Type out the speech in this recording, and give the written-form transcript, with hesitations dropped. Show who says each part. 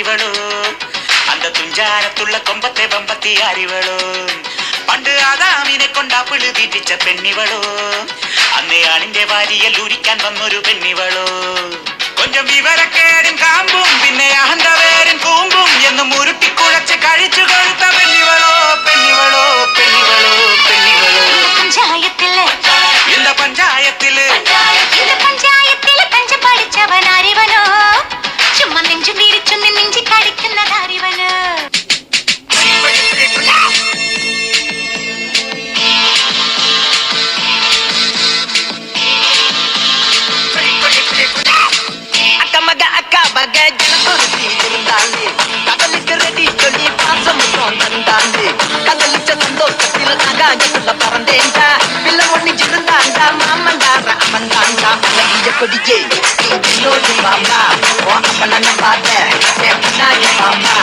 Speaker 1: ആരിവളോ அந்த തുഞ്ചാരത്തുള്ള കൊമ്പത്തെ ബമ്പത്തി ആരിവളോ പണ്ട് ആദാമിനെ കൊണ്ടാപ്പിള് തീറ്റിച്ച പെണ്ണിവളോ അന്നേ ആണിന്റെ വാരിയൽ ഊരിക്കാൻ വന്നൊരു പെണ്ണിവളോ കൊഞ്ചം വിവരക്കേടും കാമ്പും പിന്നെ അഹന്തവേരും കൂമ്പും എന്നും ഉരുട്ടിക്കുഴച്ച് കഴിച്ചു കൊഴുത്ത പെണ്ണിവളോ പെണ്ണിവളോ പെണ്ണിവളോ പെണ്ണിവളോ
Speaker 2: പഞ്ചായത്തില്
Speaker 1: இந்த പഞ്ചായത്തില്
Speaker 2: തഞ്ച പഠിച്ചവനാരിവനോ ചുമ്മാ നെഞ്ചു വീരിച്ചു നെഞ്ചി കടിക്കുന്നതാരിവനോ
Speaker 3: அக்கமக அக்கா பக ஜனத்தொருத்தி இருந்தாலே கடலுக்கு ரெடி சொல்லி பாசம் தந்தாண்டே கதலிச்ச சந்தோஷத்தில் ஆகாயத்துல பறந்தேண்டா பிள்ளை ஒண்ணு இருந்தாண்டா மாமண்டார அவன்தாண்டா அழகிய கொடியே நீ என்னோடு மாமா ஓ அப்பன பாத்த மாமா